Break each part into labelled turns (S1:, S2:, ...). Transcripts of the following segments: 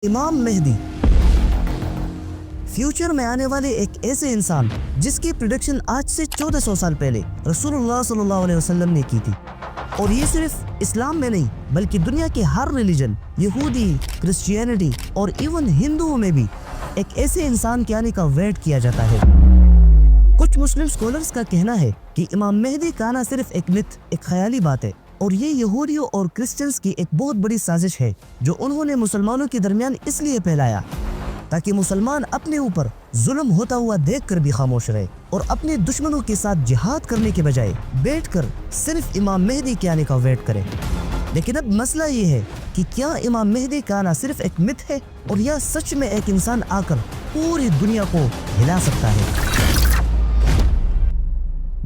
S1: इमाम मेहदी फ्यूचर में आने वाले एक ऐसे इंसान जिसकी प्रिडिक्शन आज से 1400 साल पहले रसूलुल्लाह सल्लल्लाहु अलैहि वसल्लम ने की थी। और ये सिर्फ इस्लाम में नहीं बल्कि दुनिया के हर रिलीजन, यहूदी, क्रिश्चियनिटी और इवन हिंदुओं में भी एक ऐसे इंसान के आने का वेट किया जाता है। कुछ मुस्लिम स्कॉलर्स का कहना है कि इमाम मेहदी का आना सिर्फ एक मिथ, एक ख्याली बात है और ये यहूदियों और क्रिश्चियंस की एक बहुत बड़ी साजिश है जो उन्होंने मुसलमानों के दरमियान इसलिए फैलाया ताकि मुसलमान अपने ऊपर जुल्म होता हुआ देखकर भी खामोश रहे और अपने दुश्मनों के साथ जिहाद करने के बजाय बैठकर सिर्फ इमाम मेहदी के आने का वेट करें। लेकिन अब मसला ये है कि क्या इमाम मेहदी का आना सिर्फ एक मिथ है और या सच में एक इंसान आकर पूरी दुनिया को हिला सकता है।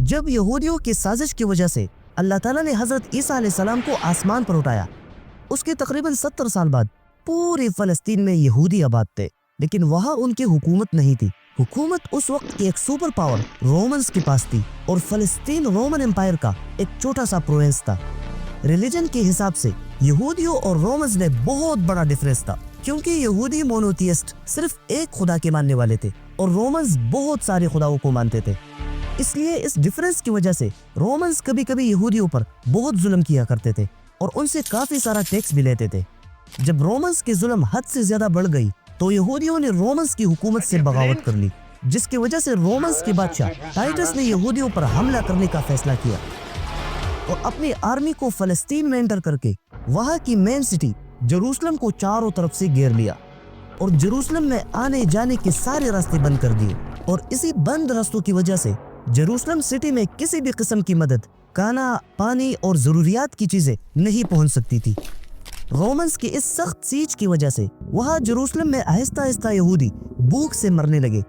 S1: जब यहूदियों की साजिश की वजह से अल्लाह ताला ने हजरत ईसा अलैहिस्सलाम को आसमान पर उठाया, उसके तकरीबन 70 साल बाद पूरे फलस्तीन में यहूदी आबाद थे, लेकिन वहाँ उनकी हुकूमत नहीं थी। हुकूमत उस वक्त की एक सुपर पावर रोमन्स के पास थी और फलस्तीन रोमन एम्पायर का एक छोटा सा प्रोविंस था। रिलीजन के हिसाब से यहूदियों और रोमन्स में बहुत बड़ा डिफरेंस था, क्योंकि यहूदी मोनोथियस्ट सिर्फ एक खुदा के मानने वाले थे और रोमन्स बहुत सारे खुदाओं को मानते थे। इसलिए इस डिफरेंस की वजह से रोमन्स कभी कभी यहूदियों पर बहुत जुल्म किया करते थे और उनसे काफी सारा टैक्स भी लेते थे। जब रोमन्स की जुल्म हद से ज्यादा बढ़ गई तो यहूदियों ने रोमन्स की हुकूमत से बगावत कर ली, जिसकी वजह से रोमन्स के बादशाह टाइटस ने यहूदियों पर हमला करने का फैसला किया और अपनी आर्मी को फलस्तीन में एंटर करके वहां की मेन सिटी जेरूसलम को चारों तरफ से घेर लिया और जेरूसलम में आने जाने के सारे रास्ते बंद कर दिए। और इसी बंद रास्तों की वजह से जेरूसलम सिटी में किसी भी किस्म की मदद, खाना, पानी और जरूरियात की चीजें नहीं पहुंच सकती थी। रोमन्स की इस सख्त सीज की वजह से वहां जेरूसलम में आहिस्ता आहिस्ता यहूदी भूख से मरने लगे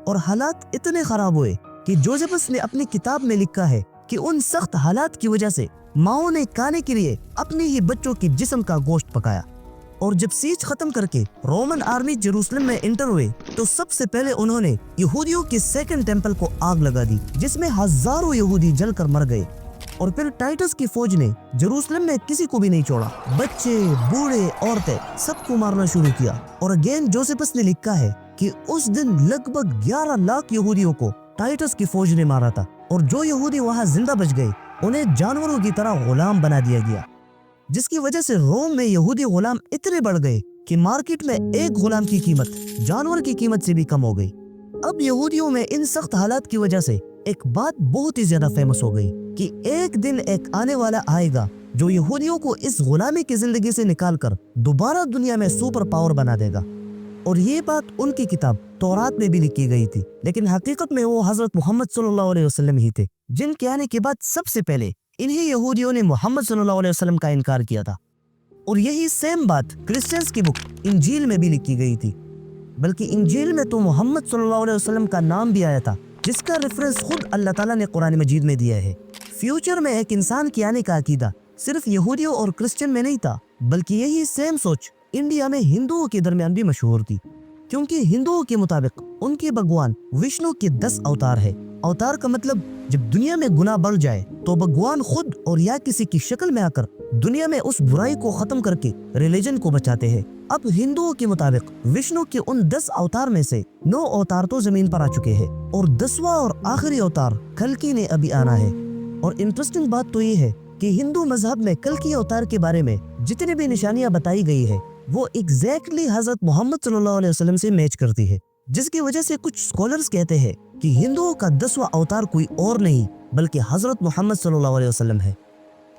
S1: और हालात इतने खराब हुए कि जोसेफस ने अपनी किताब में लिखा है कि उन सख्त हालात की वजह से माओ ने खाने के लिए अपने ही बच्चों के जिस्म का गोश्त पकाया। और जब सीज खत्म करके रोमन आर्मी जेरूसलम में एंटर हुए तो सबसे पहले उन्होंने यहूदियों के सेकंड टेंपल को आग लगा दी, जिसमें हजारों यहूदी जलकर मर गए। और फिर टाइटस की फौज ने जेरूसलम में किसी को भी नहीं छोड़ा, बच्चे, बूढ़े, औरतें, सबको मारना शुरू किया। और अगेन जोसेफस ने लिखा है कि उस दिन लगभग 11 लाख यहूदियों को टाइटस की फौज ने मारा था और जो यहूदी वहां जिंदा बच गए उन्हें जानवरों की तरह गुलाम बना दिया गया, जिसकी वजह से रोम में यहूदी गुलाम इतने बढ़ गए कि मार्केट में एक गुलाम की कीमत जानवर की कीमत से भी कम हो गई। अब यहूदियों में इन सख्त हालात की वजह से एक बात बहुत ही ज्यादा फेमस हो गई कि एक दिन एक आने वाला आएगा जो यहूदियों को इस गुलामी की जिंदगी से निकालकर दोबारा दुनिया में सुपर पावर बना देगा। और ये बात उनकी किताब तौरात में भी लिखी गई थी, लेकिन हकीकत में वो हजरत मोहम्मद सल्लल्लाहु अलैहि वसल्लम ही थे, जिनके आने के बाद सबसे पहले इन्हीं यहूदियों ने मोहम्मद सल्लल्लाहु अलैहि वसल्लम का इनकार किया था। और यही सेम बात क्रिश्चियंस की बुक इंजील में भी लिखी गई थी, बल्कि इंजील में तो मोहम्मद सल्लल्लाहु अलैहि वसल्लम का नाम भी आया था, जिसका रेफरेंस खुद अल्लाह ताला ने कुरान मजीद में दिया है। फ्यूचर में एक इंसान के आने का अकीदा सिर्फ यहूदियों और क्रिश्चियन में नहीं था, बल्कि यही सेम सोच इंडिया में हिंदुओं के दरमियान भी मशहूर थी, क्योंकि हिंदुओं के मुताबिक उनके भगवान विष्णु के 10 अवतार है। अवतार का मतलब जब दुनिया में गुनाह बढ़ जाए तो भगवान खुद और या किसी की शक्ल में आकर दुनिया में उस बुराई को खत्म करके रिलीजन को बचाते हैं। अब हिंदुओं के मुताबिक विष्णु के उन 10 अवतार में से 9 अवतार तो जमीन पर आ चुके हैं और 10वां और आखिरी अवतार कल्कि ने अभी आना है। और इंटरेस्टिंग बात तो ये है कि हिंदू मजहब में कल्कि अवतार के बारे में जितनी भी निशानियां बताई गई है वो एग्जैक्टली हजरत मोहम्मद सल्लल्लाहु अलैहि वसल्लम से मैच करती है, जिसकी वजह से कुछ स्कॉलर्स कहते हैं कि हिंदुओं का 10वां अवतार कोई और नहीं बल्कि हजरत मोहम्मद सल्लल्लाहु अलैहि वसल्लम है।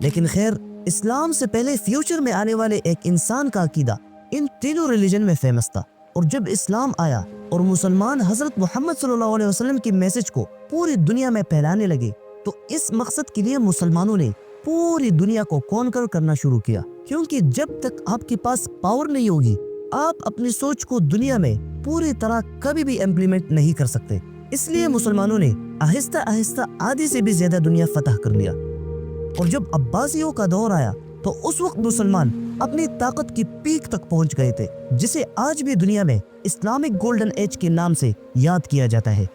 S1: लेकिन खैर, इस्लाम से पहले फ्यूचर में आने वाले एक इंसान का अकीदा इन तीनों रिलीजन में फेमस था। और जब इस्लाम आया और मुसलमान हजरत मोहम्मद सल्लल्लाहु अलैहि वसल्लम की मैसेज को पूरी दुनिया में फैलाने लगे तो इस मकसद के लिए मुसलमानों ने पूरी दुनिया को कॉन्कर करना शुरू किया, क्योंकि जब तक आपके पास पावर नहीं होगी आप अपनी सोच को दुनिया में पूरी तरह कभी भी इम्प्लीमेंट नहीं कर सकते। इसलिए मुसलमानों ने आहिस्ता आहिस्ता आधी से भी ज्यादा दुनिया फतह कर लिया। और जब अब्बासियों का दौर आया तो उस वक्त मुसलमान अपनी ताकत की पीक तक पहुंच गए थे, जिसे आज भी दुनिया में इस्लामिक गोल्डन एज के नाम से याद किया जाता है।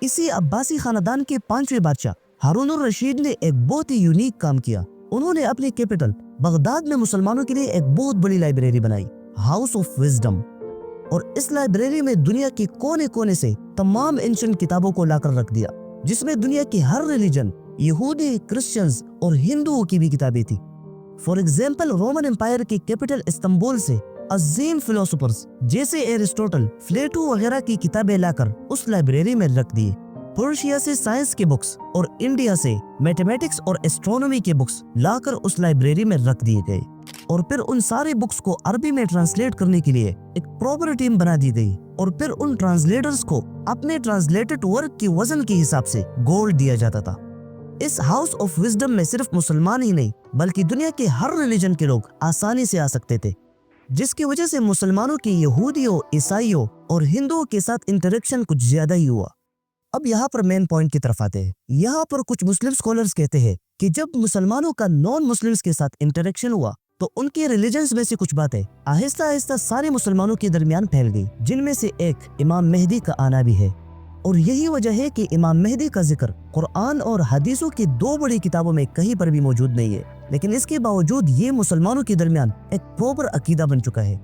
S1: इसी अब्बासी खानदान के 5वें बादशाह हारून अर रशीद ने एक बहुत ही यूनिक काम किया। उन्होंने अपनी कैपिटल बगदाद में मुसलमानों के लिए एक बहुत बड़ी लाइब्रेरी बनाई। हाउस ऑफ विजडम, और इस लाइब्रेरी में दुनिया के कोने कोने से तमाम एंशिएंट किताबों को लाकर रख दिया, जिसमें दुनिया की हर रिलीजन, यहूदी, क्रिश्चियंस और हिंदुओं की भी किताबें थी। फॉर एग्जाम्पल, रोमन एम्पायर की कैपिटल इस्तांबुल से अजीम फिलोसोफर्स जैसे एरिस्टोटल, प्लेटो वगैरह की किताबें लाकर उस लाइब्रेरी में रख दिए। पर्शिया से साइंस के बुक्स और इंडिया से मैथमेटिक्स और एस्ट्रोनॉमी के बुक्स लाकर उस लाइब्रेरी में रख दिए गए, और फिर उन सारे बुक्स को अरबी में ट्रांसलेट करने के लिए एक प्रॉपर टीम बना दी गई, और फिर उन ट्रांसलेटर्स को अपने ट्रांसलेटेड वर्क के वजन के हिसाब से गोल्ड दिया जाता था। इस हाउस ऑफ विजडम में सिर्फ मुसलमान ही नहीं बल्कि दुनिया के हर रिलीजन के लोग आसानी से आ सकते थे, जिसकी वजह से मुसलमानों की यहूदियों, ईसाइयों और हिंदुओं के साथ इंटरेक्शन कुछ ज्यादा ही हुआ। अब यहाँ पर मेन पॉइंट की तरफ आते हैं। यहाँ पर कुछ मुस्लिम स्कॉलर्स कहते हैं कि जब मुसलमानों का नॉन मुस्लिम्स के साथ इंटरेक्शन हुआ तो उनके रिलीजन्स में से कुछ बातें आहिस्ता आहिस्ता सारे मुसलमानों के दरमियान फैल गई, जिनमें से एक इमाम मेहदी का आना भी है। और यही वजह है कि इमाम मेहदी का जिक्र कुरान और हदीसों की दो बड़ी किताबों में कहीं पर भी मौजूद नहीं है, लेकिन इसके बावजूद ये मुसलमानों के दरमियान एक प्रॉपर अकीदा बन चुका है।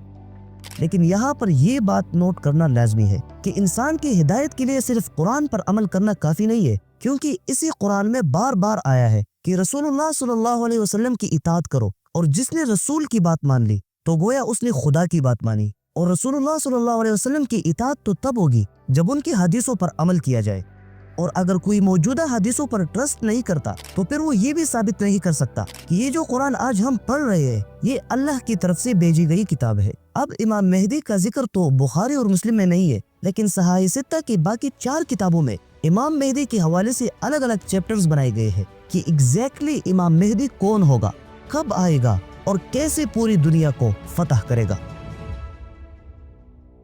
S1: लेकिन यहाँ पर यह बात नोट करना लाजमी है कि इंसान की हिदायत के लिए सिर्फ कुरान पर अमल करना काफी नहीं है, क्योंकि इसी कुरान में बार बार आया है कि रसूलुल्लाह सल्लल्लाहु अलैहि वसल्लम की इताअत करो, और जिसने रसूल की बात मान ली तो गोया उसने खुदा की बात मानी। और रसूलुल्लाह सल्लल्लाहु अलैहि वसल्लम की इताअत तो तब होगी जब उनकी हदीसों पर अमल किया जाए, और अगर कोई मौजूदा हदीसों पर ट्रस्ट नहीं करता तो फिर वो ये भी साबित नहीं कर सकता कि ये जो कुरान आज हम पढ़ रहे हैं ये अल्लाह की तरफ से भेजी गई किताब है। अब इमाम मेहदी का जिक्र तो बुखारी और मुस्लिम में नहीं है, लेकिन सहाई सित्ता की बाकी 4 किताबों में इमाम मेहदी के हवाले से अलग अलग चैप्टर्स बनाए गए हैं कि एग्जैक्टली इमाम मेहदी कौन होगा, कब आएगा और कैसे पूरी दुनिया को फतह करेगा।